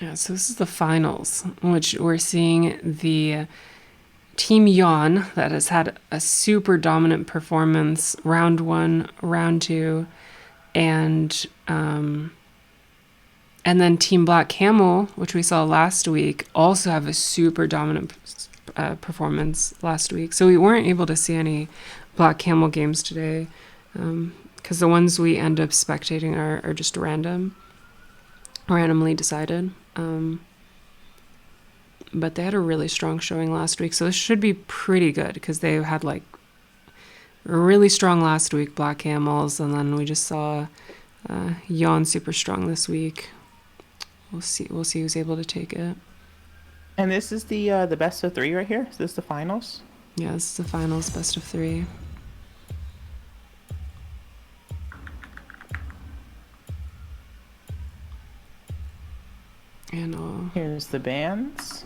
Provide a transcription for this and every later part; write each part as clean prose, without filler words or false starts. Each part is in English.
Yeah, so this is the finals, which we're seeing the Team Yawn that has had a super dominant performance round one, round two, and and then Team Black Camel, which we saw last week, also have a super dominant performance last week. So we weren't able to see any Black Camel games today because the ones we end up spectating are just randomly decided. But they had a really strong showing last week, so this should be pretty good because they had like really strong last week, Black Camels, and then we just saw Yawn super strong this week. We'll see. We'll see who's able to take it. And this is the best of three right here. Is this the finals? Yeah, this is the finals, best of three. And Here's the bands.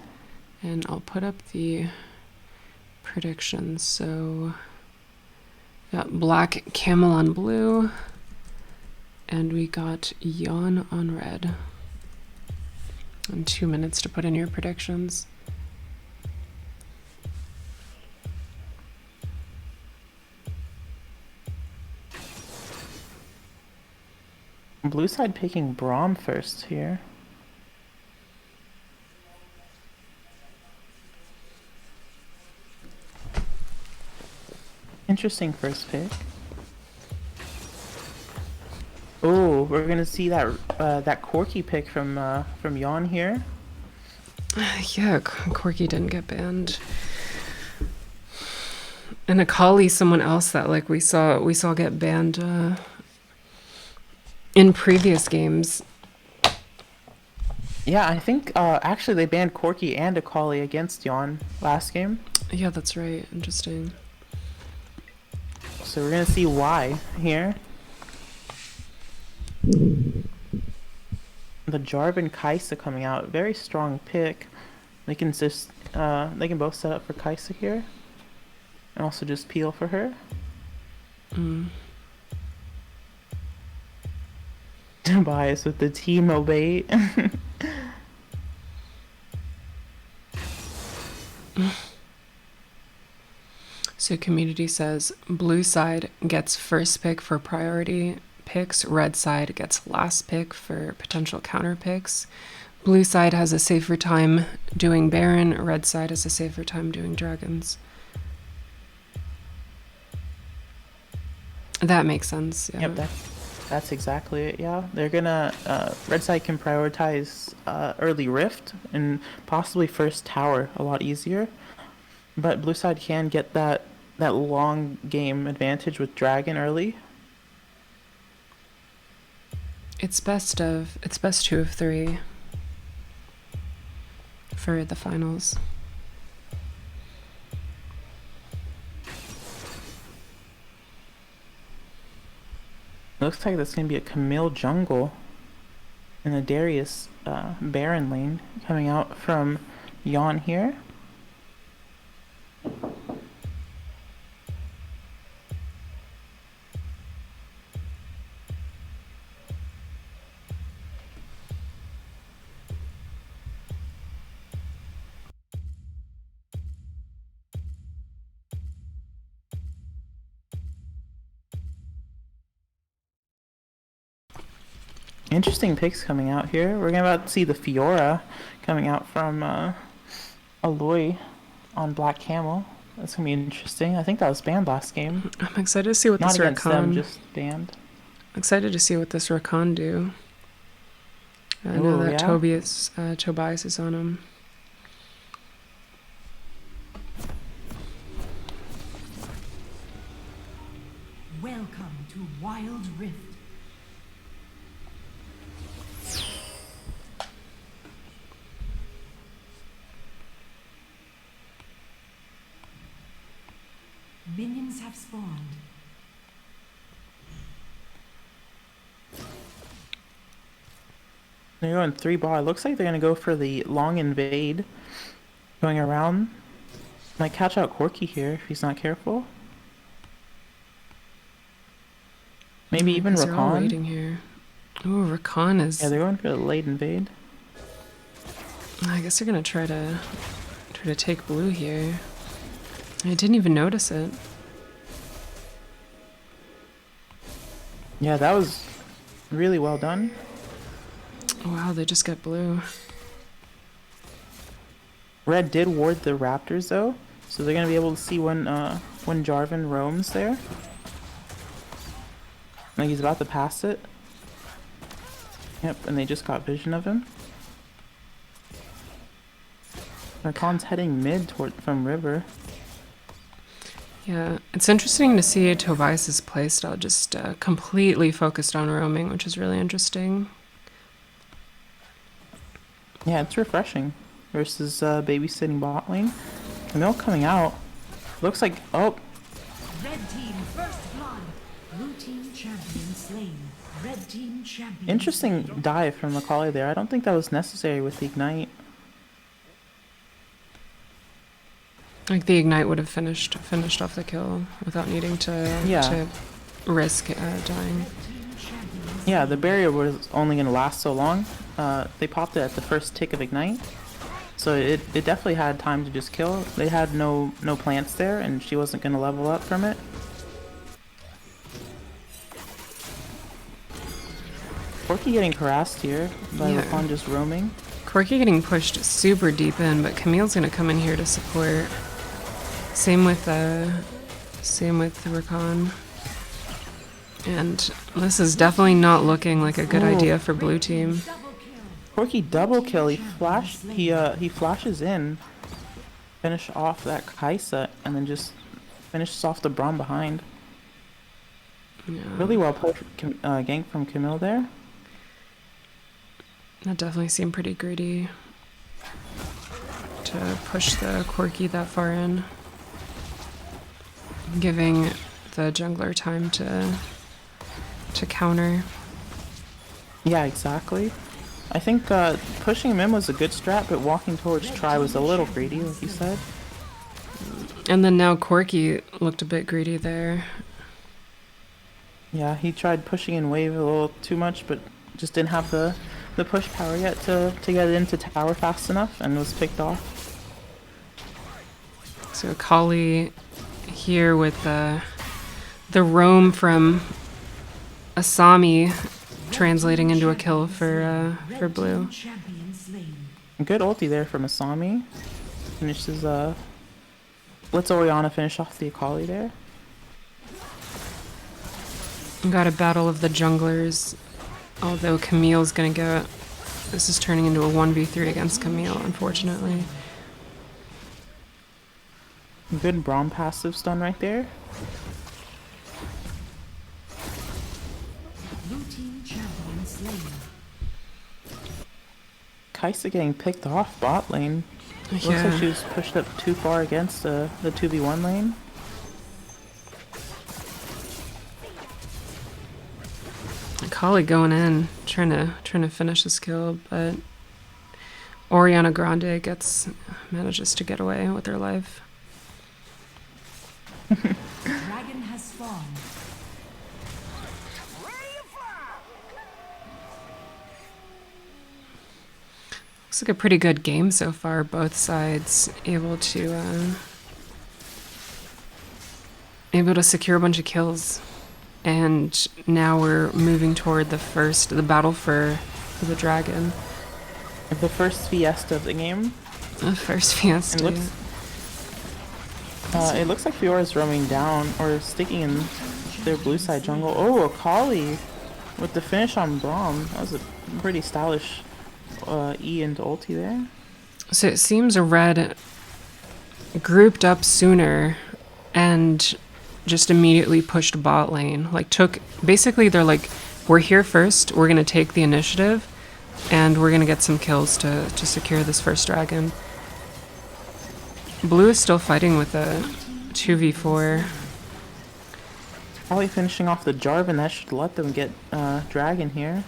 I'll put up the predictions. So we got Black Camel on blue, and we got Yawn on red. And 2 minutes to put in your predictions. Blue side picking Braum first here. Interesting first pick. Oh, we're gonna see that Corky pick from Yawn here. Yeah, Corky didn't get banned. And Akali, someone else that like we saw get banned in previous games. Yeah, I think actually they banned Corky and Akali against Yawn last game. Yeah, that's right. Interesting. So we're gonna see why here. The Jarvan Kaisa coming out, very strong pick. They can both set up for Kaisa here, and also just peel for her. Bias with the Teemo bait. So community says blue side gets first pick for priority picks, red side gets last pick for potential counter picks. Blue side has a safer time doing Baron, red side has a safer time doing Dragons. That makes sense. Yeah. Yep, that's exactly it. Yeah, they're gonna red side can prioritize early Rift and possibly first tower a lot easier, but blue side can get that long game advantage with Dragon early. It's best two of three for the finals. Looks like that's gonna be a Camille jungle and a Darius Baron lane coming out from Yawn here. Interesting picks coming out here. We're about to see the Fiora coming out from Aloy on Black Camel. That's gonna be interesting. I think that was banned last game. I'm excited to see what Not this against them, Rakan. just banned. Excited to see what this Rakan do. I know Ooh, that yeah. Tobias is on him. Welcome to Wild Rift. Minions have spawned. They're going 3 ball. It looks like they're gonna go for the long invade. Going around. Might catch out Corky here if he's not careful. Maybe even They're all Rakan. waiting here. Ooh, Rakan is. Yeah, they're going for the late invade. I guess they're gonna try to take blue here. I didn't even notice it. Yeah, that was really well done. Wow, they just got blue. Red did ward the raptors though, so they're gonna be able to see when Jarvan roams there. Like he's about to pass it. Yep, and they just got vision of him. Rakan's heading mid from river. Yeah, it's interesting to see Tobias's playstyle just completely focused on roaming, which is really interesting. Yeah, it's refreshing versus babysitting bot lane. Camel coming out. Looks like Red team first blood. Blue team champion slain. Red team champion. interesting slain. dive from Macaulay there. I don't think that was necessary with the ignite. Like the ignite would have finished off the kill without needing to risk dying. Yeah, the barrier was only gonna last so long. They popped it at the first tick of ignite, so it definitely had time to just kill. They had no plants there, and she wasn't gonna level up from it. Corki getting harassed here by Yeah. Rakan just roaming. Corki getting pushed super deep in, but Camille's gonna come in here to support. Same with Rakan. And this is definitely not looking like a good idea for blue team. Corki double kill. He flashes in, finish off that Kaisa, and then just finishes off the Braum behind. Yeah. Really well played gank from Camille there. That definitely seemed pretty greedy to push the Corki that far in, giving the jungler time to counter. Yeah, exactly. I think pushing him in was a good strat, but walking towards Try was a little greedy, like you said. And then now Corki looked a bit greedy there. Yeah, he tried pushing in wave a little too much, but just didn't have the push power yet to get it into tower fast enough, and was picked off. So Kali here with the roam from Asami translating into a kill for blue. Champion slain. Good ulti there from Asami. Finishes lets Orianna finish off the Akali there. Got a battle of the junglers. Although Camille's gonna go. This is turning into a 1v3 against Camille, unfortunately. Good Braum passive stun right there. Blue team champion slain. Kaisa getting picked off bot lane. Looks Yeah. like she was pushed up too far against the 2v1 lane. Kali going in, trying to finish this kill, but Oriana Grande manages to get away with her life. Dragon has spawned. Looks like a pretty good game so far. Both sides able to secure a bunch of kills, and now we're moving toward the battle for the dragon. The first fiesta of the game. The first fiesta. It looks like Fiora's roaming down or sticking in their blue side jungle. Oh, Akali with the finish on Braum. That was a pretty stylish E into ulti there. So it seems Red grouped up sooner and just immediately pushed bot lane. Basically they're like, we're here first, we're gonna take the initiative, and we're gonna get some kills to secure this first dragon. Blue is still fighting with a 2v4. Probably finishing off the Jarvan. That should let them get dragon here.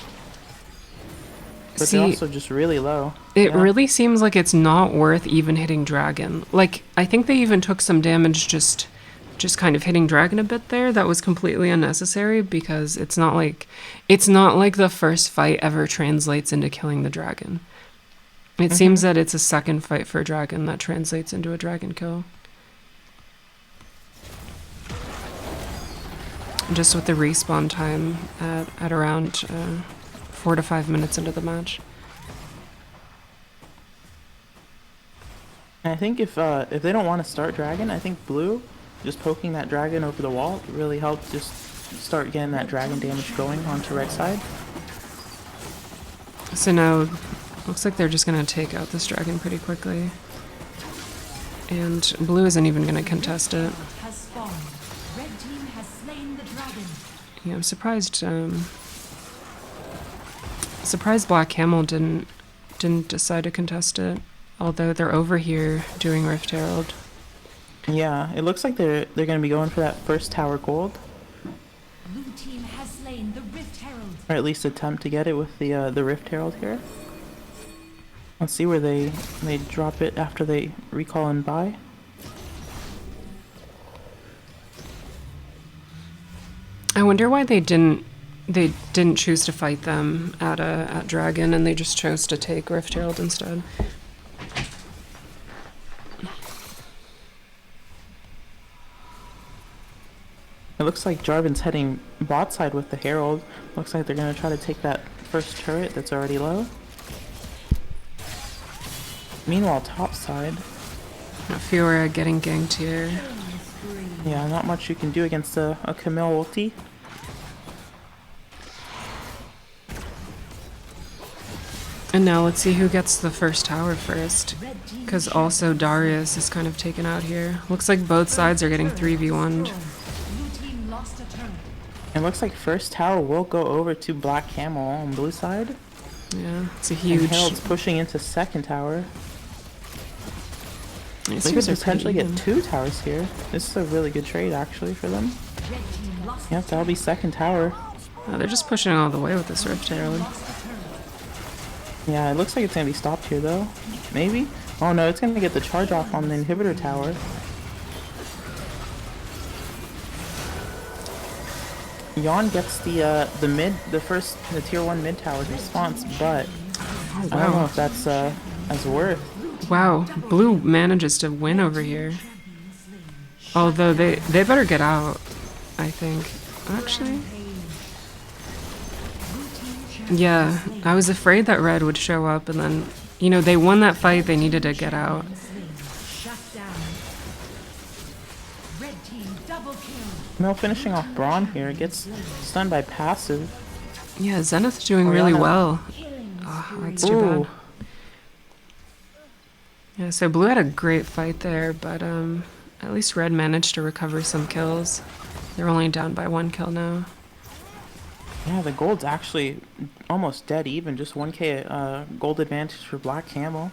But they're also just really low. It really seems like it's not worth even hitting dragon. Like, I think they even took some damage just kind of hitting dragon a bit there. That was completely unnecessary, because it's not like the first fight ever translates into killing the dragon. It seems that it's a second fight for a dragon that translates into a dragon kill. Just with the respawn time at around 4 to 5 minutes into the match. And I think if they don't want to start dragon, I think blue just poking that dragon over the wall really helped just start getting that dragon damage going onto red side. So now, looks like they're just going to take out this dragon pretty quickly. And blue isn't even going to contest it. Has spawned. Red team has slain the dragon. Yeah, I'm surprised. Surprised Black Camel didn't decide to contest it. Although they're over here doing Rift Herald. Yeah, it looks like they're gonna be going for that first tower gold, Blue team has slain the Rift Herald. or at least attempt to get it with the Rift Herald here. Let's see where they drop it after they recall and buy. I wonder why they didn't choose to fight them at Dragon, and they just chose to take Rift Herald instead. It looks like Jarvan's heading bot side with the Herald. Looks like they're gonna try to take that first turret that's already low. Meanwhile, top side, Fiora getting ganked here. yeah, not much you can do against a Camel ulti. And now let's see who gets the first tower first. Red team Because also Darius is kind of taken out here. Looks like both sides are getting 3v1'd. Blue team lost a turret. It looks like first tower will go over to Black Camel on blue side. Yeah, it's a And huge... Herald's pushing into second tower. These They teams could are pretty potentially get even. 2 towers here. This is a really good trade actually for them. Red team lost Yep, that'll be second tower. Oh, they're just pushing all the way with this Rift Herald. lost a turret. Yeah, it looks like it's gonna be stopped here though. Maybe? Oh no, it's gonna get the charge off on the inhibitor tower. Yawn gets the tier 1 mid tower's response, but I don't know Wow. if that's as worth. Wow, blue manages to win over here. Although they better get out, I think. Actually, yeah, I was afraid that red would show up and then, you know, they won that fight, they needed to get out. Shut down. Red team double kill. Camel finishing off Braun here, gets stunned by passive. Yeah, Zenith's doing really Oriana. well. Oh, that's too Ooh. bad. Yeah, so blue had a great fight there, but at least red managed to recover some kills. They're only down by 1 kill now. Yeah, the gold's actually almost dead even, just 1k gold advantage for Black Camel.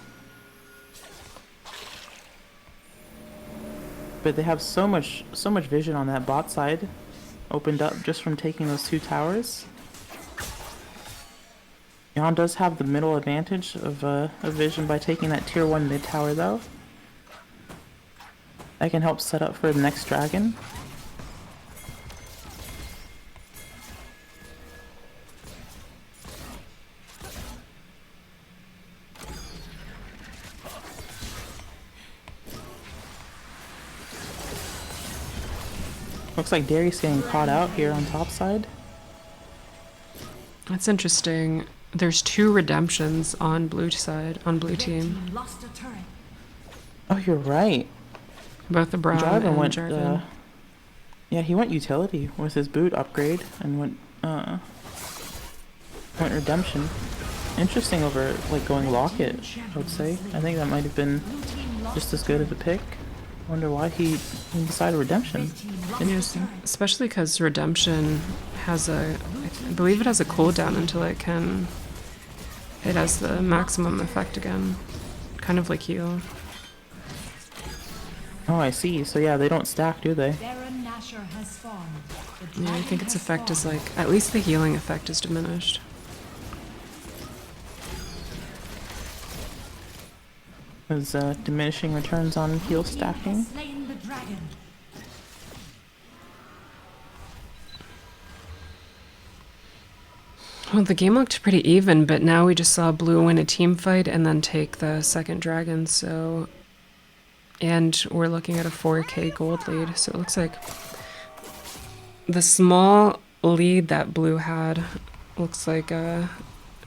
But they have so much vision on that bot side, opened up just from taking those 2 towers. Yawn does have the middle advantage of vision by taking that tier 1 mid tower though. That can help set up for the next dragon. Looks like Darius getting caught out here on top side. That's interesting. There's 2 redemptions on blue side, on blue Red team. team lost a turret. Oh, you're right. Both the Braum Jarvan and went. Jarvan. Yeah, he went utility with his boot upgrade and went redemption. Interesting over like going locket, I would say. I think that might have been Blue team lost just as good as a pick. Wonder why he decided redemption. Red team lost Interesting. a turret. Especially because redemption has I believe it has a cooldown until it has the maximum effect again. Kind of like heal. Oh, I see. So yeah, they don't stack, do they? Baron Nashor has spawned. The Yeah, I dragon think its has effect is spawned. like, at least the healing effect is diminished. There's diminishing returns on heal Team stacking. has slain the dragon. Well, the game looked pretty even, but now we just saw blue win a team fight and then take the second dragon, so... And we're looking at a 4k gold lead, so it looks like the small lead that blue had looks like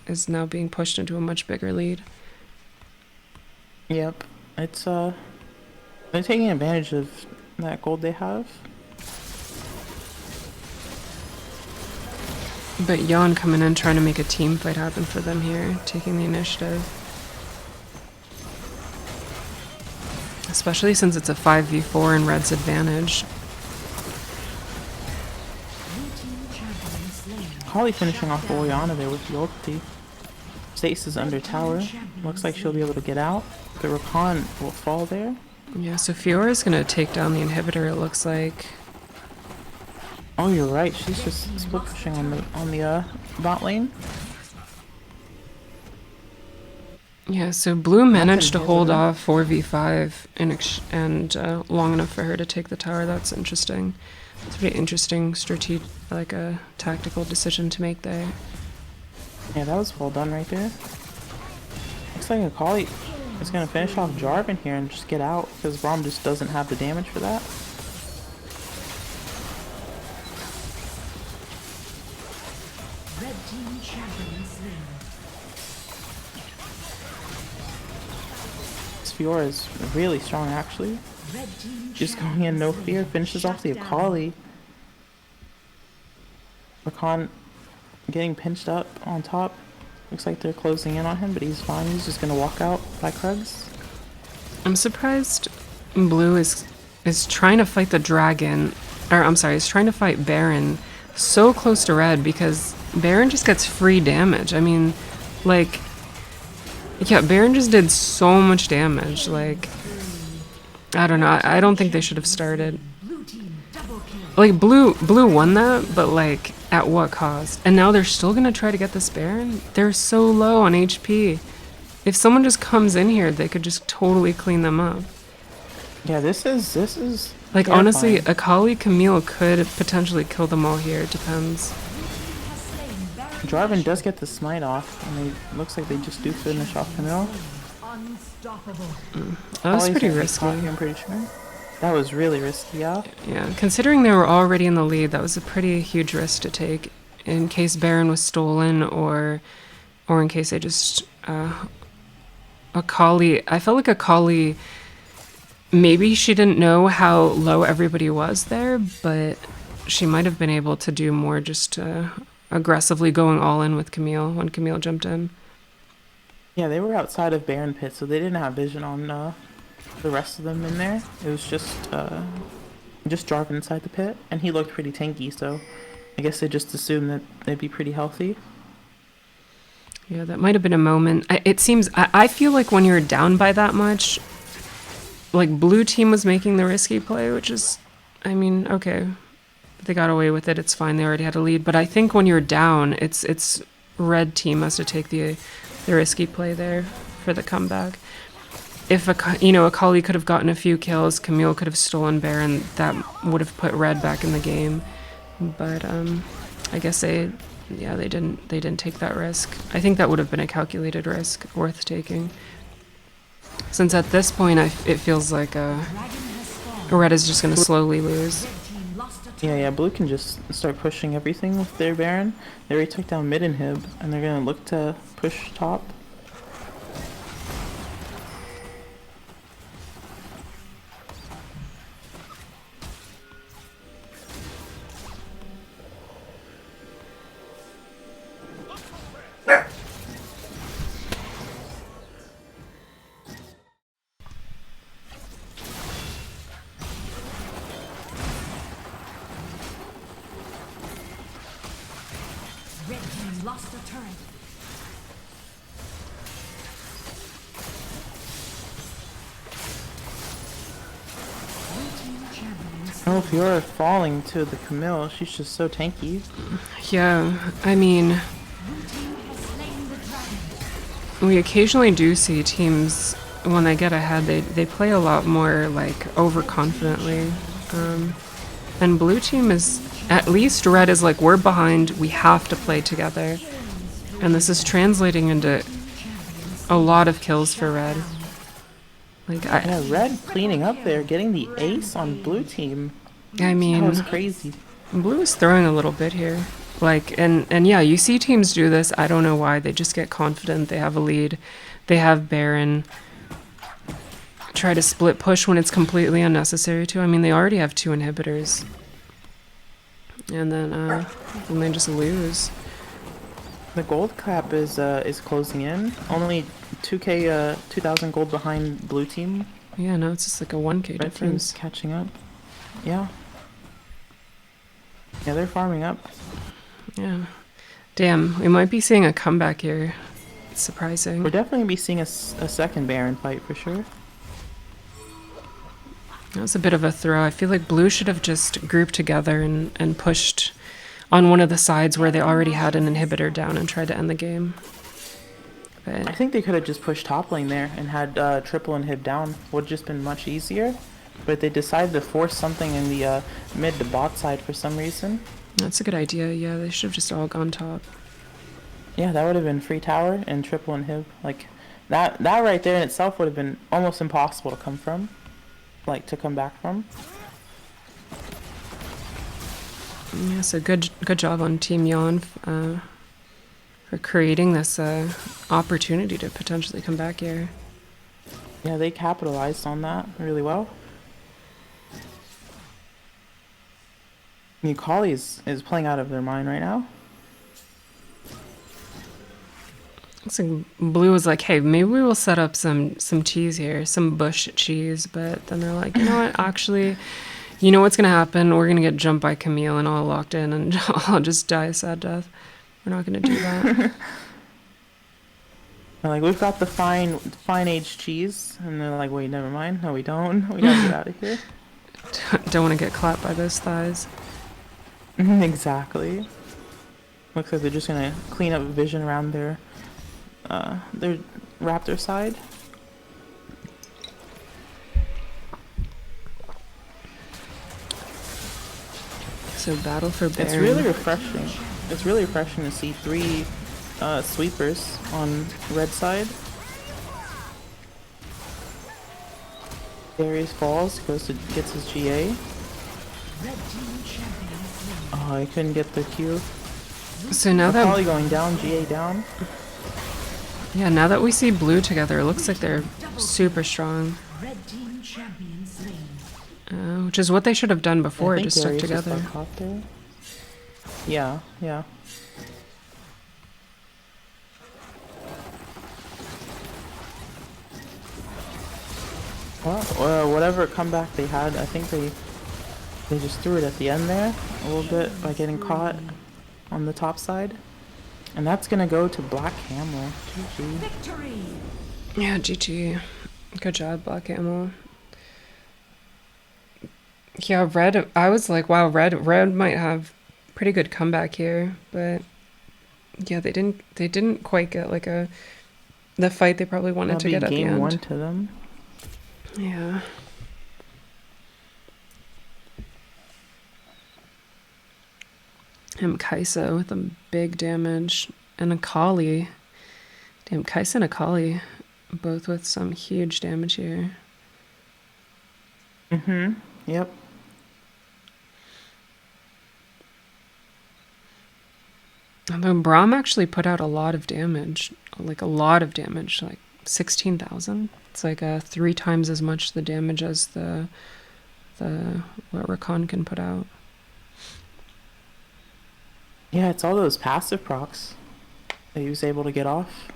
is now being pushed into a much bigger lead. Yep, it's they're taking advantage of that gold they have. But Yawn coming in trying to make a team fight happen for them here, taking the initiative. Especially since it's a 5v4 and Red's advantage. Holly finishing off Oriana there with the ulti. Stace is under tower. Looks like she'll be able to get out. The Rakan will fall there. Yeah, so Fiora's gonna take down the inhibitor, it looks like. Oh, you're right. She's just split pushing on the bot lane. Yeah, so blue managed to hold off 4v5 and long enough for her to take the tower. That's interesting. It's a pretty interesting like a tactical decision to make there. Yeah, that was well done right there. Looks like Akali is going to finish off Jarvan here and just get out because Braum just doesn't have the damage for that. Red team champion slain. Fiora is really strong actually. Red team Just going in no fear, finishes off the Akali. Rakan getting pinched up on top. Looks like they're closing in on him, but he's fine. He's just gonna walk out by Krugs. I'm surprised blue is trying to fight the dragon, or I'm sorry, is trying to fight Baron so close to red because Baron just gets free damage. I mean, like, yeah, Baron just did so much damage. Like, I don't know. I don't think they should have started. blue team double kill. Like, blue won that, but like, at what cost? And now they're still gonna try to get this Baron? They're so low on HP. If someone just comes in here, they could just totally clean them up. Yeah, this is Like, terrifying. honestly, Akali Camille could potentially kill them all here. It depends. Has slain Baron Jarvan does get the smite off, and looks like they just do finish off Camille. unstoppable. That was Ollie's pretty gonna be risky. cocky, I'm pretty sure. That was really risky, yeah. Yeah, considering they were already in the lead, that was a pretty huge risk to take in case Baron was stolen or in case they just Akali. I felt like Akali, maybe she didn't know how low everybody was there, but she might have been able to do more just aggressively going all in with Camille when Camille jumped in. Yeah, they were outside of Baron Pit, so they didn't have vision on the rest of them in there. It was just Jarvan inside the pit, and he looked pretty tanky, so I guess they just assumed that they'd be pretty healthy. Yeah, that might have been a moment. It seems, I feel like when you're down by that much, like blue team was making the risky play, which is, I mean, okay, they got away with it. It's fine. They already had a lead. But I think when you're down, it's red team has to take the risky play there for the comeback. If Akali could have gotten a few kills, Camille could have stolen Baron, that would have put red back in the game. But I guess they didn't take that risk. I think that would have been a calculated risk worth taking. Since at this point, it feels like Dragon has fallen. red is just going to slowly lose. Red team lost a turret. Yeah, blue can just start pushing everything with their Baron. They already took down mid inhib, and they're gonna look to push top. Red team lost a turret. Blue team champion slain. Oh, if you're falling to the Camille, she's just so tanky. Yeah, I mean, Blue team has slain the dragon. we occasionally do see teams when they get ahead, they play a lot more like overconfidently. And blue team is, at least red is like, we're behind, we have to play together. And this is translating into a lot of kills for red. Like, Yeah, red cleaning up there, getting the ace on blue team. I That was mean, crazy. blue is throwing a little bit here. Like, and yeah, you see teams do this. I don't know why. They just get confident. They have a lead. They have Baron. Try to split push when it's completely unnecessary to. I mean, they already have 2 inhibitors. And then they just lose. The gold cap is closing in. Only 2k 2000 gold behind blue team. Yeah, no, it's just like a 1k Red difference. team's catching up. Yeah. Yeah, they're farming up. Yeah. Damn, we might be seeing a comeback here. It's surprising. We're definitely gonna be seeing a second Baron fight for sure. That was a bit of a throw. I feel like blue should have just grouped together and pushed on one of the sides where they already had an inhibitor down and tried to end the game. I But think they could have just pushed top lane there and had triple inhib down. Would have just been much easier. But they decided to force something in the mid to bot side for some reason. that's a good idea. Yeah, they should have just all gone top. Yeah, that would have been free tower and triple inhib. Like that right there in itself would have been almost impossible to come from. Like to come back from. Yeah, so good job on Team Yawn for creating this opportunity to potentially come back here. Yeah, they capitalized on that really well. Kali is playing out of their mind right now. Looks like blue was like, hey, maybe we will set up some cheese here, some bush cheese. But then they're like, you know what, actually, you know what's going to happen? We're going to get jumped by Camille and all locked in and I'll just die a sad death. We're not going to do that. They're like, we've got the fine aged cheese. And they're like, wait, never mind. No, we don't. We gotta get out of here. Don't want to get clapped by those thighs. Exactly. Looks like they're just gonna clean up vision around their raptor side. So battle for Baron. It's really refreshing. It's really refreshing to see 3 sweepers on red side. Darius falls, gets his GA. Oh, I couldn't get the Q. So now that Probably going down, GA down. yeah, now that we see blue together, it looks like they're super strong. Red team champion slain. Which is what they should have done I before, think just stuck Darius just together. got caught there. Yeah, yeah. Well, whatever comeback they had, I think they just threw it at the end there a little bit by getting caught on the top side. And that's gonna go to Black Camel. GG. Victory! Yeah, GG. Good job, Black Camel. Yeah, red. I was like, wow, red might have pretty good comeback here, but yeah, they didn't quite get like the fight they probably wanted to That'll get be at the game end. 1 to them. Yeah. Kaisa with a big damage and Akali. Damn, Kaisa and Akali both with some huge damage here. Yep. Although Braum actually put out a lot of damage, like 16,000. It's like 3 times as much the damage as the what Rakan can put out. Yeah, it's all those passive procs that he was able to get off.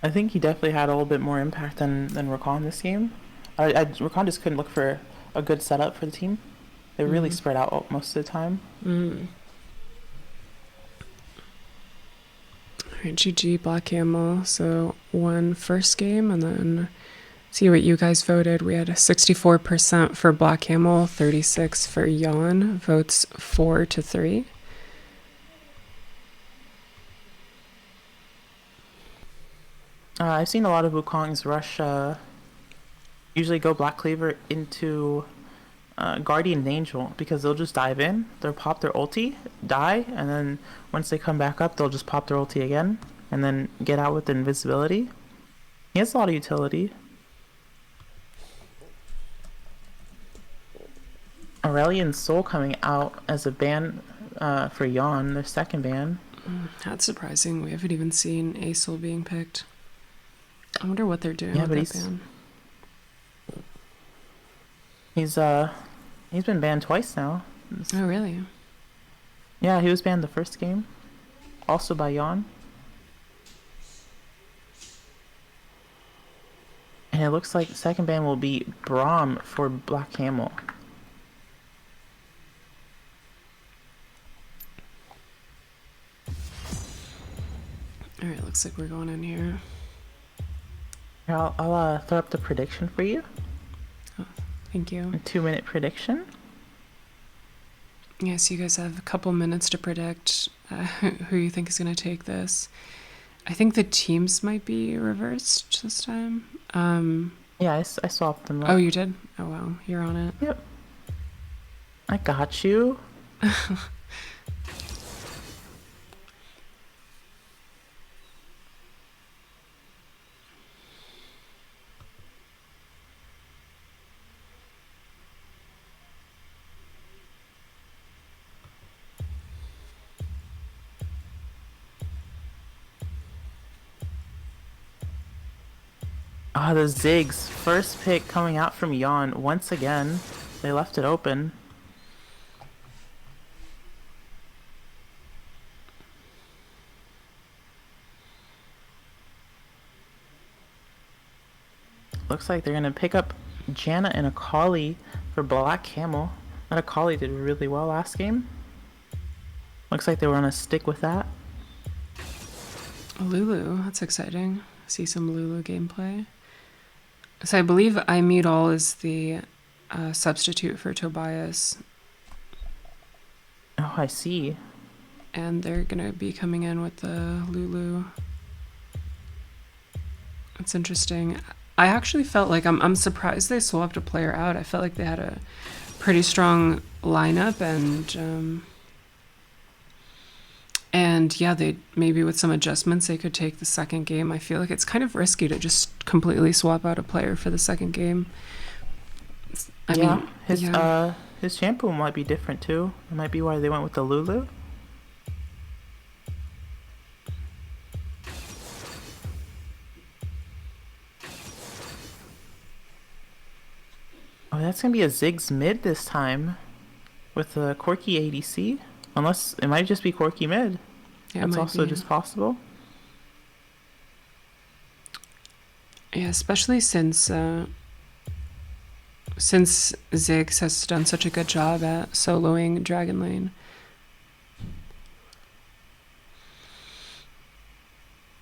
I think he definitely had a little bit more impact than Rakan this game. Rakan just couldn't look for a good setup for the team. They really spread out most of the time. Alright, GG Black Camel. So won first game, and then see what you guys voted. We had a 64% for Black Camel, 36% for Yawn. Votes 4-3. I've seen a lot of Wukongs rush, usually go Black Cleaver into Guardian Angel because they'll just dive in, they'll pop their ulti, die, and then once they come back up, they'll just pop their ulti again, and then get out with invisibility. He has a lot of utility. Aurelion Soul coming out as a ban for Yawn, their second ban. That's surprising. We haven't even seen Aesol being picked. I wonder what they're doing Yeah, with but that ban. He's been banned twice now. Oh, really? Yeah, he was banned the first game, also by Yawn. And it looks like the second ban will be Braum for Black Camel. Alright, looks like we're going in here. Here, I'll throw up the prediction for you. Thank you. A 2-minute prediction. Yes, you guys have a couple minutes to predict who you think is going to take this. I think the teams might be reversed this time. Yeah, I swapped them up. Oh, you did? Oh, wow. You're on it. Yep. I got you. Ah, the Ziggs. First pick coming out from Yawn once again. They left it open. Looks like they're gonna pick up Janna and Akali for Black Camel. That Akali did really well last game. Looks like they were gonna stick with that. Lulu, that's exciting. See some Lulu gameplay. So I believe Imudal is the substitute for Tobias. Oh, I see. And they're going to be coming in with the Lulu. That's interesting. I actually felt like I'm surprised they swapped a player out. I felt like they had a pretty strong lineup and yeah, they maybe with some adjustments they could take the second game. I feel like it's kind of risky to just completely swap out a player for the second game. I mean, his shampoo might be different too. It might be why they went with the Lulu. Oh, that's gonna be a Ziggs mid this time with a Corki ADC. Unless it might just be Corki mid. Yeah, that's also just possible. Yeah, especially since Ziggs has done such a good job at soloing Dragon Lane.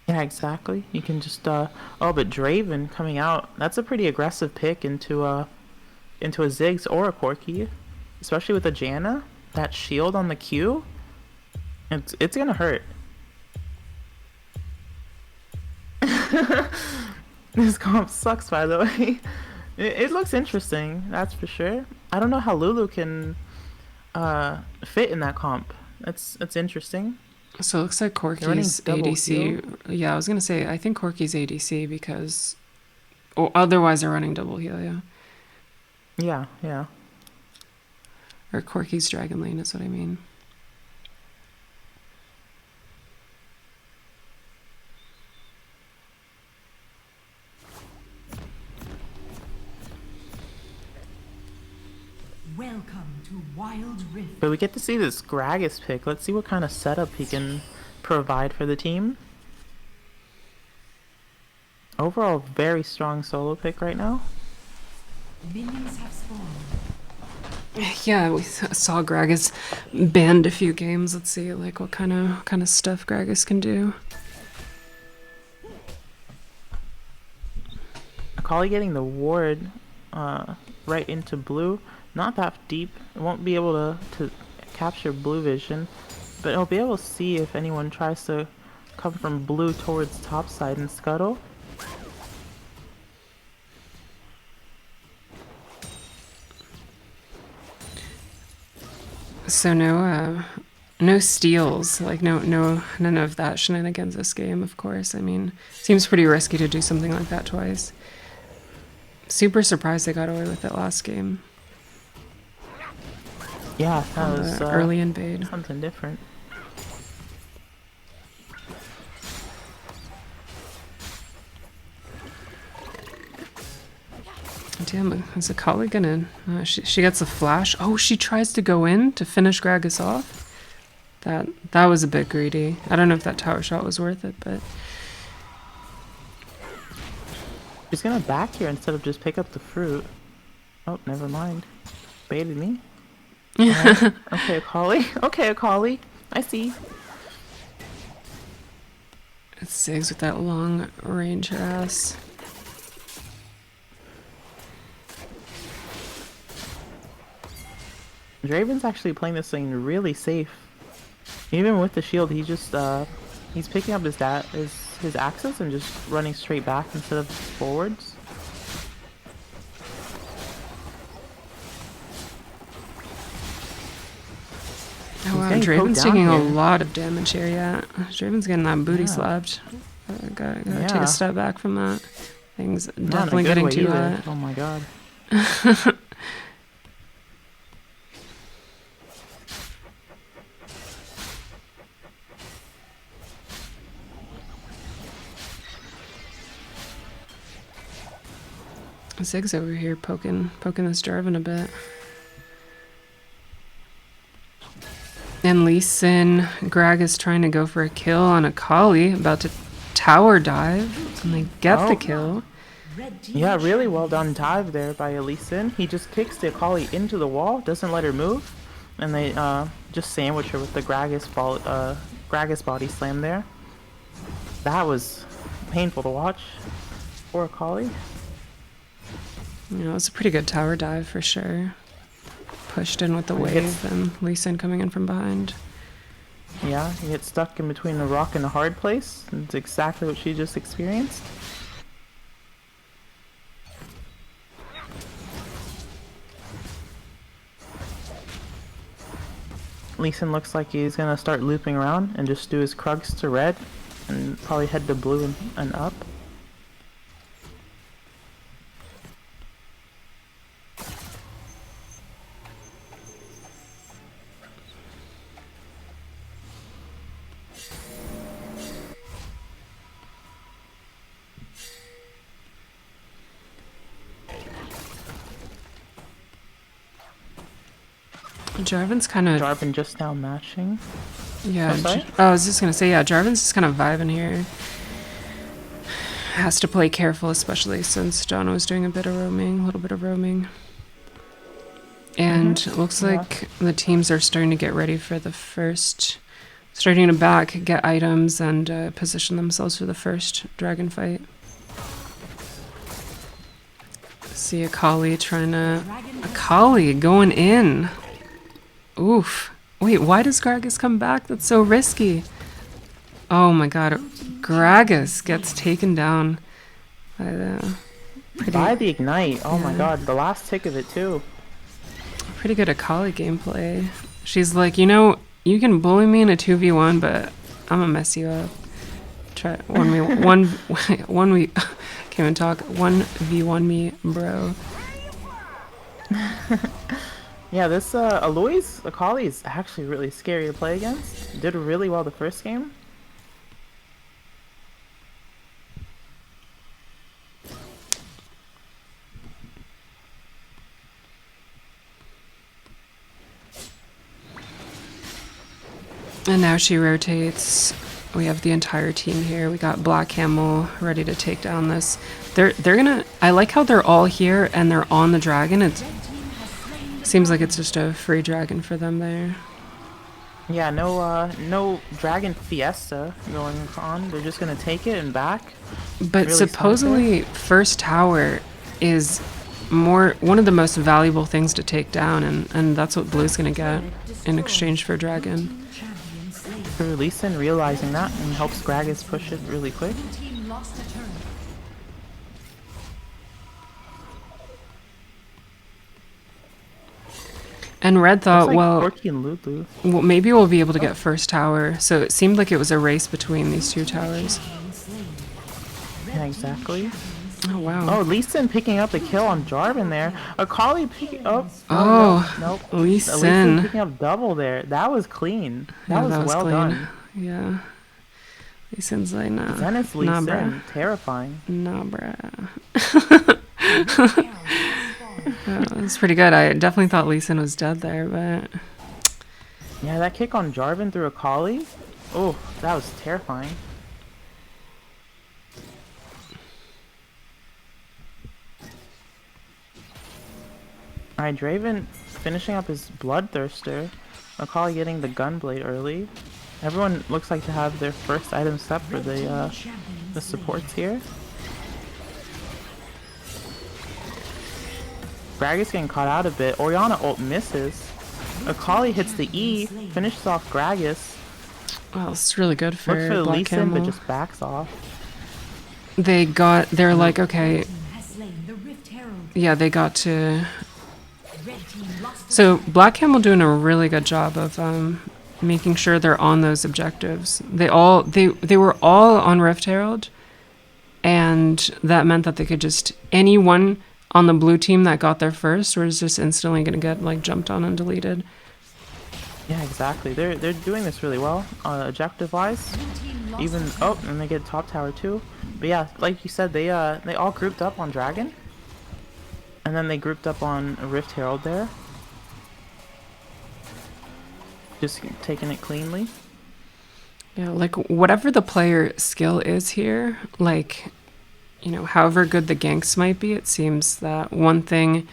Yeah, exactly. You can just oh, but Draven coming out. That's a pretty aggressive pick into a Ziggs or a Corki, especially with a Janna. That shield on the Q, it's gonna hurt. This comp sucks, by the way. It looks interesting, that's for sure. I don't know how Lulu can fit in that comp. That's interesting. So it looks like Corki's ADC. Yeah, I was gonna say I think Corki's ADC because, or otherwise they're running double heal. Yeah. Yeah. Or Corki's Dragon Lane is what I mean. Welcome to Wild Rift. But we get to see this Gragas pick. Let's see what kind of setup he can provide for the team. Overall, very strong solo pick right now. Minions have spawned. Yeah, we saw Gragas banned a few games. Let's see, like what kind of stuff Gragas can do. Akali getting the ward right into blue. Not that deep. It won't be able to capture blue vision, but it'll be able to see if anyone tries to come from blue towards top side and scuttle. So no steals, like none of that shenanigans this game, of course. I mean, seems pretty risky to do something like that twice. Super surprised they got away with it last game. Yeah, that On was the early invade. something different. Damn, is Akali gonna... she gets a flash. Oh, she tries to go in to finish Gragas off. That was a bit greedy. I don't know if that tower shot was worth it, but... She's gonna back here instead of just pick up the fruit. Oh, never mind. Baited me. Alright. Okay, Akali. Okay, Akali. I see. It's Ziggs with that long range ass. Draven's actually playing this thing really safe. Even with the shield, he just he's picking up his axes and just running straight back instead of forwards. Oh wow, getting Draven's poked down taking a here. lot of damage here, yeah. Draven's getting that booty Yeah. slapped. Gotta take Yeah. a step back from that. Thing's Not in a definitely good getting way too either. hot. Oh my god. Ziggs over here poking this Jarvan a bit. And Lee Sin, Greg is trying to go for a kill on Akali, about to tower dive, and they get the Oh. kill. Red team Yeah, really well done dive there by Elisin. He just kicks the Akali into the wall, doesn't let her move, and they just sandwich her with the Gragas body slam there. That was painful to watch for Akali. You know, it's a pretty good tower dive for sure. Pushed in with the When it wave hits- and Lee Sin coming in from behind. Yeah, you get stuck in between a rock and a hard place. It's exactly what she just experienced. Leeson looks like he's gonna start looping around and just do his Krugs to red and probably head to blue and up. Jarvan's kind of... Jarvan just now matching. Yeah, Oh, sorry? I was just gonna say, yeah, Jarvan's just kind of vibing here. Has to play careful, especially since John was doing a bit of roaming, a little bit of roaming. And it looks Yeah. like the teams are starting to get ready for the first... Starting to back, get items, and position themselves for the first dragon fight. See Akali trying to... Akali going in! Oof. Wait, why does Gragas come back? That's so risky. Oh my god. Gragas gets taken down by the By the ignite. Oh my Yeah. god, the last tick of it too. pretty good Akali gameplay. She's like, you know, you can bully me in a 2v1, but I'm gonna mess you up. Try 1v1 me can't even talk. 1v1 me, bro. Yeah, this Aloy's Akali is actually really scary to play against. Did really well the first game. And now she rotates. We have the entire team here. We got Black Camel ready to take down this. They're gonna... I like how they're all here and they're on the dragon. It seems like it's just a free dragon for them there. Yeah, no dragon fiesta going on. They're just gonna take it and back. But Really supposedly first tower is one of the most valuable things to take down, and that's what Blue's gonna get in exchange for dragon. champion slain. For Leeson realizing that and helps Gragas push it really quick. Team lost a turret. And Red Looks thought, like well, Corky and Lulu. maybe we'll be able to get first tower. So it seemed like it was a race between these two towers. Yeah, exactly. Oh, wow. Oh, Lee Sin picking up the kill on Jarvan there. Akali picking up. Oh, nope. Lee Lee Sin Sin. picking up double there. That was clean. That Yeah, was that was well clean. done. Yeah. Lee Sin's like, nah. Zenith's Lee Nah, Sin, bruh. terrifying. Nah, bruh. It's pretty good. I definitely thought Lee Sin was dead there, but... Yeah, that kick on Jarvan through Akali. Oh, that was terrifying. Alright, Draven finishing up his Bloodthirster. Akali getting the Gunblade early. Everyone looks like to have their first item set for the supports here. Gragas getting caught out a bit. Orianna ult misses. Akali hits the E, finishes off Gragas. Well, it's really good for Looks for the Lee Black Sin, but Camel. just backs off. They're like, okay, Has slain the Rift Herald. yeah, they got to... Red team lost the So Black Camel doing a really good job of making sure they're on those objectives. They were all on Rift Herald, and that meant that they could just... Anyone on the blue team that got there first was just instantly going to get like jumped on and deleted. Yeah, exactly. They're doing this really well, objective wise. blue team lost Even the and they get top tower too. But yeah, like you said, they all grouped up on Dragon, and then they grouped up on Rift Herald there. Just taking it cleanly. Yeah, like whatever the player skill is here, like, you know, however good the ganks might be, it seems that one thing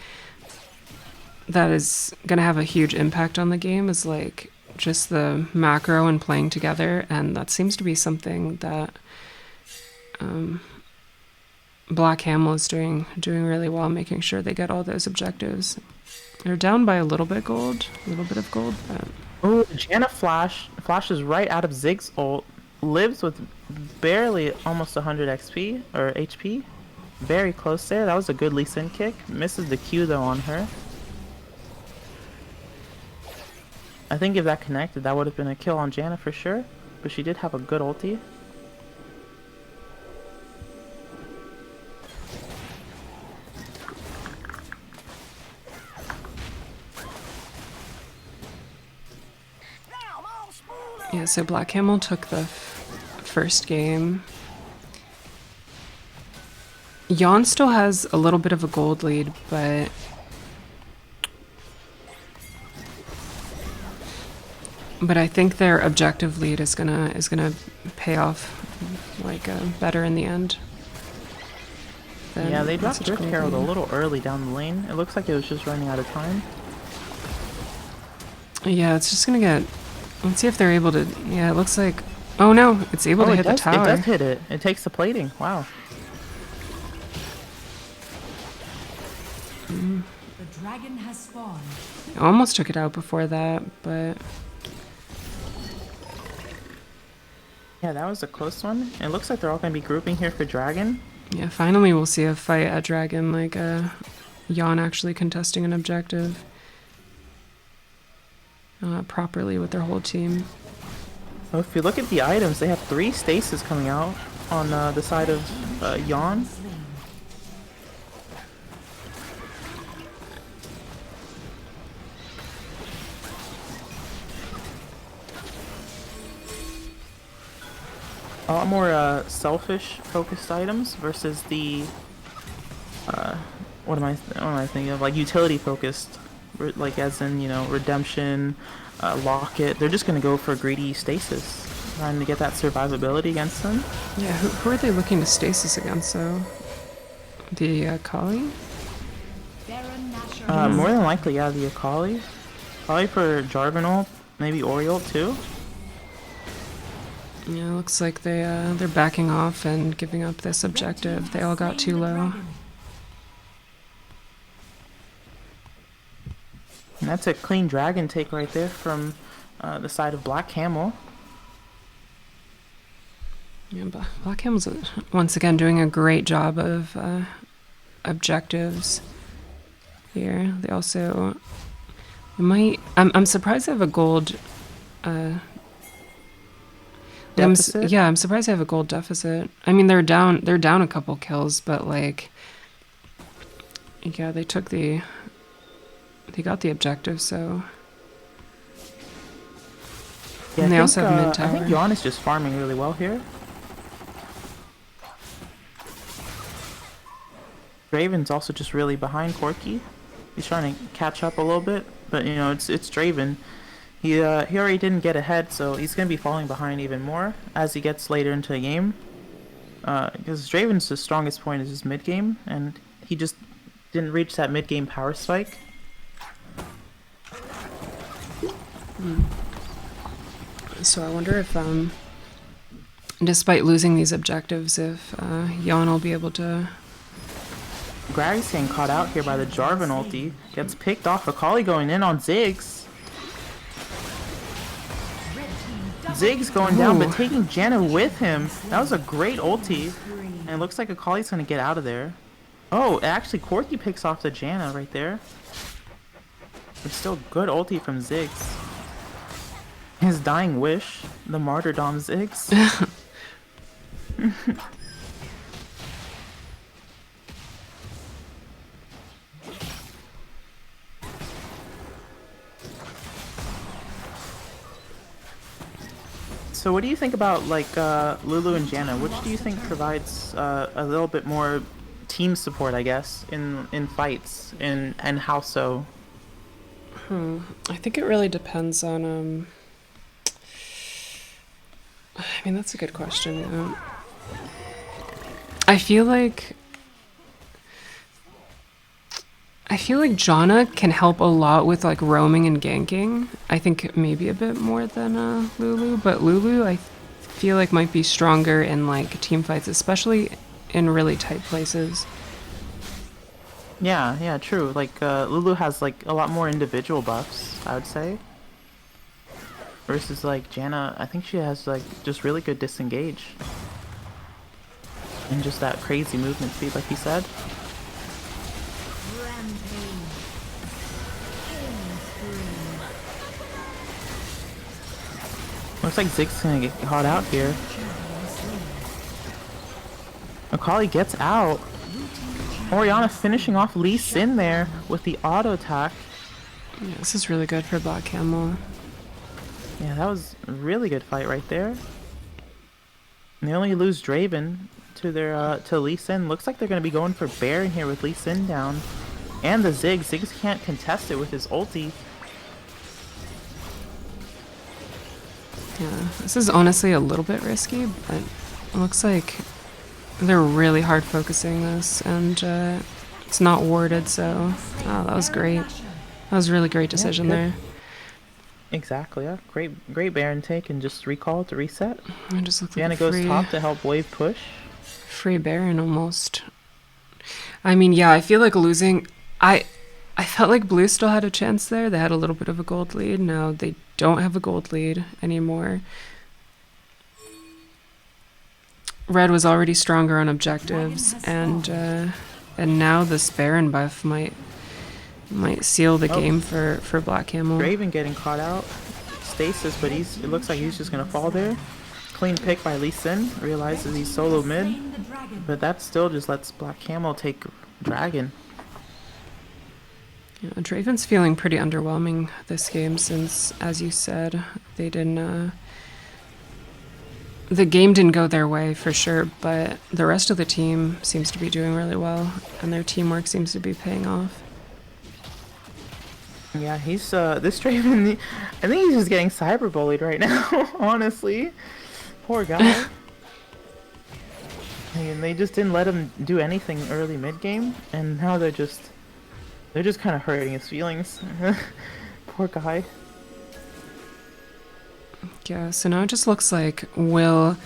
that is going to have a huge impact on the game is like just the macro and playing together, and that seems to be something that Black Camel is doing really well, making sure they get all those objectives. They're down by a little bit of gold, but Oh, Janna flashes right out of Ziggs ult. Lives with barely almost 100 XP or HP. Very close there. That was a good Lee Sin kick. Misses the Q though on her. I think if that connected, that would have been a kill on Janna for sure. But she did have a good ulti. yeah, so Black Camel took the first game. Yawn still has a little bit of a gold lead, but I think their objective lead is gonna pay off like better in the end. Yeah, they dropped such a Rift gold Herald a lead. little early down the lane. It looks like it was just running out of time. Yeah, it's just gonna get. Let's see if they're able to. Yeah, it looks like. Oh no, it's able to hit the tower. It does hit it. It takes the plating. Wow. The dragon has spawned. I almost took it out before that, but Yeah, that was a close one. It looks like they're all going to be grouping here for Dragon. yeah, finally we'll see a fight at Dragon, like Yawn actually contesting an objective properly with their whole team. Well, if you look at the items, they have 3 stasis coming out on the side of Yawn. A lot more selfish focused items versus the what am I thinking of, like utility focused, like as in, you know, redemption, locket. They're just gonna go for greedy stasis, trying to get that survivability against them. Yeah, who are they looking to stasis against? So the Kali? Baron Nashor More than likely, yeah, the Akali. Probably for Jarvan ult, maybe Oriole too. Yeah, it looks like they're backing off and giving up this objective. They all got too low. And that's a clean dragon take right there from the side of Black Camel. Yeah, Black Camel's once again doing a great job of It might. I'm surprised they have a gold. Deficit? Yeah, I'm surprised they have a gold deficit. I mean, they're down. They're down a couple kills, but like, yeah, they took the. They got the objective, so. Yeah, And they also have mid I tower. think Yawn is just farming really well here. Draven's also just really behind Corki. He's trying to catch up a little bit, but you know, it's Draven. He already didn't get ahead, so he's gonna be falling behind even more as he gets later into the game. Because Draven's the strongest point is his mid game, and he just didn't reach that mid game power spike. So I wonder if, despite losing these objectives, if Yawn will be able to. Gravy's getting caught out here by the Jarvan ulti. Gets picked off. Akali going in on Ziggs. Ziggs going down, but taking Janna with him. That was a great ulti. And it looks like Akali's going to get out of there. Oh, actually, Corki picks off the Janna right there. But still good ulti from Ziggs. His dying wish. The martyrdom Ziggs. So what do you think about like Lulu and Janna? Which do you think provides a little bit more team support, I guess, in fights, and how so? I think it really depends on. I mean, that's a good question. I feel like Janna can help a lot with like roaming and ganking. I think maybe a bit more than Lulu, but Lulu I feel like might be stronger in like team fights, especially in really tight places. Yeah, true. Like Lulu has like a lot more individual buffs, I would say. Versus like Janna, I think she has like just really good disengage. And just that crazy movement speed, like you said. Looks like Ziggs gonna get caught out here. Akali gets out. Orianna finishing off Lee Sin there with the auto attack. Yeah, this is really good for Black Camel. Yeah, that was a really good fight right there. And they only lose Draven to their to Lee Sin. Looks like they're gonna be going for Baron here with Lee Sin down. And the Ziggs. Ziggs can't contest it with his ulti. Yeah, this is honestly a little bit risky, but it looks like they're really hard focusing this, and it's not warded, so that was great. That was a really great decision there. Exactly, yeah. Great Baron take and just recall to reset. I just look like Janna goes top to help wave push. Free Baron almost. I mean, yeah, I feel like losing. I felt like Blue still had a chance there. They had a little bit of a gold lead. Now they don't have a gold lead anymore. Red was already stronger on objectives, and now this Baron buff might seal the game for Black Camel. Draven getting caught out. Stasis, but it looks like he's just gonna fall there. Clean pick by Lee Sin. Realizes he's solo mid, but that still just lets Black Camel take Dragon. Yeah, Draven's feeling pretty underwhelming this game since, as you said, they didn't. The game didn't go their way for sure, but the rest of the team seems to be doing really well, and their teamwork seems to be paying off. Yeah, he's this Draven. I think he's just getting cyberbullied right now. Honestly, poor guy. And they just didn't let him do anything early mid game, and now they're just kind of hurting his feelings. Poor guy. Yeah, so now it just looks like, will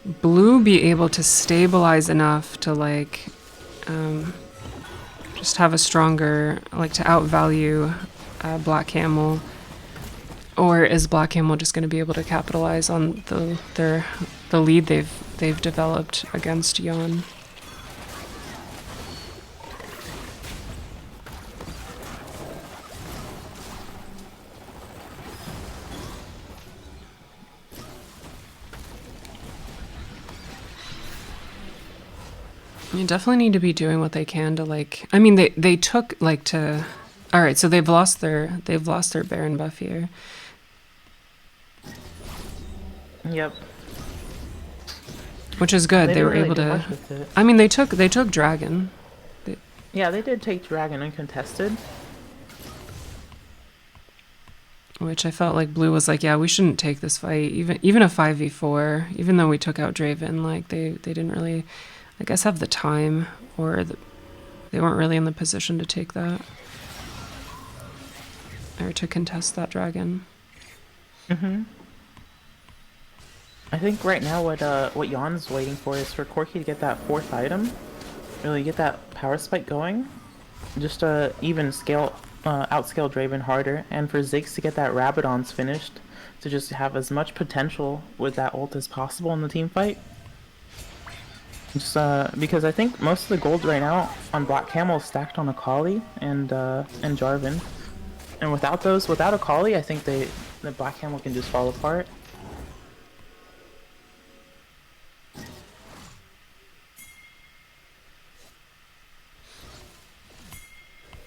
Blue be able to stabilize enough to like just have a stronger, like to outvalue Black Camel, or is Black Camel just going to be able to capitalize on the lead they've developed against Yawn? You definitely need to be doing what they can to like. I mean, they took like to. All right, so they've lost their Baron buff here. Yep. Which is good. They They didn't were really able do to. much with it. I mean, they took Dragon. Yeah, they did take Dragon uncontested. Which I felt like Blue was like, yeah, we shouldn't take this fight. Even a 5v4, even though we took out Draven, like they didn't really, I guess, have the time, or they weren't really in the position to take that. Or to contest that Dragon. Mm-hmm. I think right now what Yawn's waiting for is for Corki to get that 4th item. Really get that power spike going. Just even outscale Draven harder, and for Ziggs to get that Rabadon's finished, to just have as much potential with that ult as possible in the team fight. Just because I think most of the gold right now on Black Camel is stacked on Akali and Jarvan, and without Akali, I think the Black Camel can just fall apart.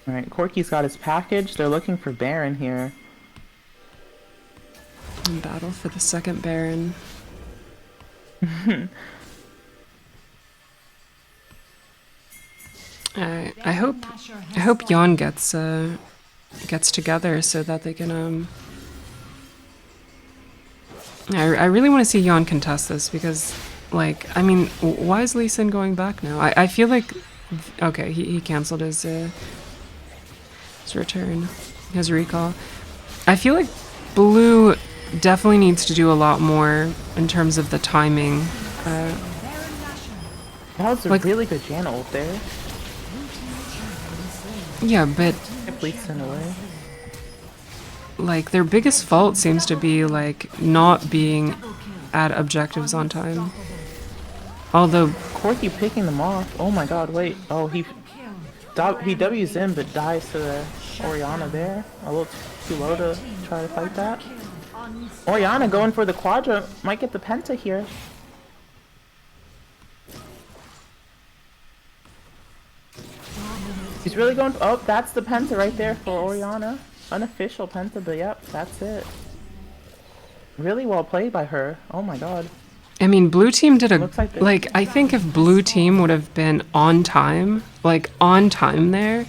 Alright, Corki's got his package. They're looking for Baron here. In battle for the second Baron. I hope Yawn gets together so that they can I really want to see Yawn contest this because, like, I mean, why is Lee Sin going back now? I feel like, okay, he canceled his return, his recall. I feel like Blue definitely needs to do a lot more in terms of the timing. That was a really good Janna ult there. Yeah, but It bleeds in away. like their biggest fault seems to be like not being at objectives on time. Although Corki picking them off. Oh my god, wait. Oh, he W's in but dies to the Orianna there. A little too low to try to fight that. Orianna going for the Quadra. Might get the Penta here. He's really going... Oh, that's the Penta right there for Orianna. Unofficial Penta, but yep, that's it. Really well played by her. Oh my god. I mean, Blue Team did a like I think if Blue Team would have been on time, like on time there,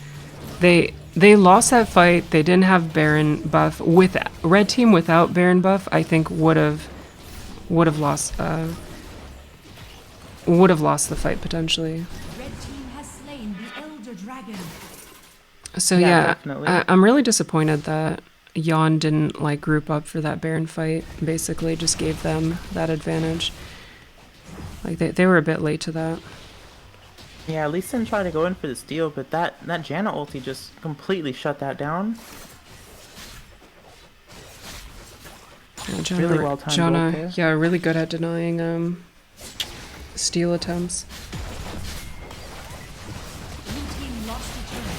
they lost that fight. They didn't have Baron buff. With Red Team without Baron buff, I think would have lost the fight potentially. Red team has slain the Elder Dragon. So Yeah, yeah, definitely. I'm really disappointed that Yawn didn't like group up for that Baron fight. Basically, just gave them that advantage. Like they were a bit late to that. Yeah, Lee Sin tried to go in for the steal, but that Janna ulti just completely shut that down. Yeah, Jonah, Really well timed ult there. yeah, really good at denying steal attempts. Blue team lost a turret.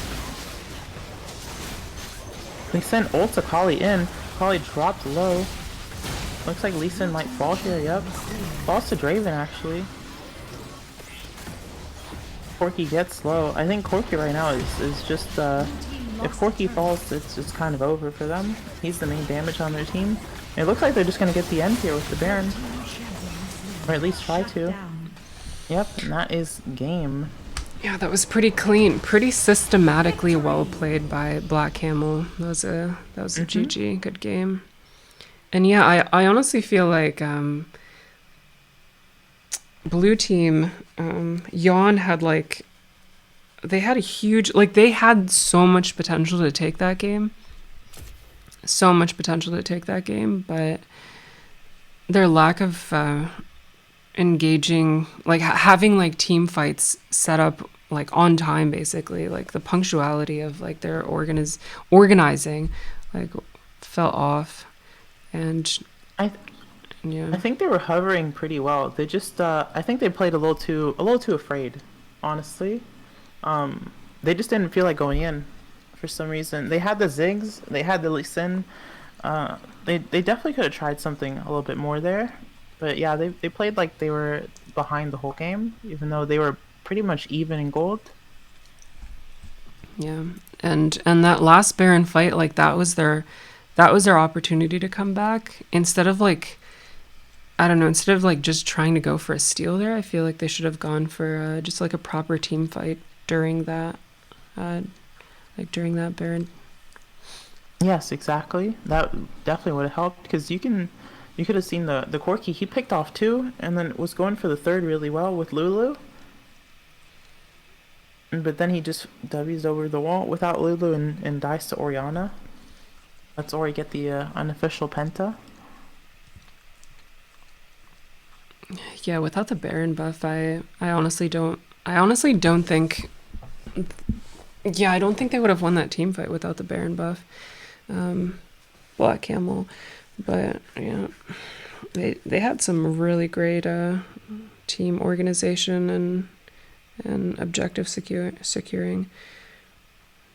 Lee Sin ults Akali in. Akali dropped low. Looks like Lee Sin might fall here, yep. Falls to Draven, actually. Corki gets low. I think Corki right now is just, if Corki falls, it's kind of over for them. He's the main damage on their team. And it looks like they're just going to get the end here with the Baron. Or at least try to. Yep, and that is game. Yeah, that was pretty clean, pretty systematically well played by Black Camel. That was a GG, good game. And yeah, I honestly feel like Blue Team, Yawn had they had a huge, they had so much potential to take that game. So much potential to take that game, but their lack of engaging, having team fights set up on time, basically, the punctuality of their organizing fell off. And I think they were hovering pretty well. They just I think they played a little too afraid, honestly. They just didn't feel like going in for some reason. They had the Ziggs, they had the Lee Sin. They definitely could have tried something a little bit more there. But yeah, they played like they were behind the whole game, even though they were pretty much even in gold. Yeah, and that last Baron fight, like that was their opportunity to come back. Instead of like, I don't know, instead of like just trying to go for a steal there, I feel like they should have gone for just like a proper team fight during that, during that Baron. Yes, exactly. That definitely would have helped because you could have seen the Corki. He picked off two and then was going for the third really well with Lulu. But then he just W's over the wall without Lulu and dies to Orianna. Lets Ori get the unofficial penta. Yeah, without the Baron buff, I honestly don't think. Yeah, I don't think they would have won that team fight without the Baron buff. Black Camel, but yeah, they had some really great team organization and objective securing.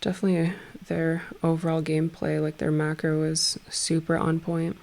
Definitely their overall gameplay, like their macro was super on point.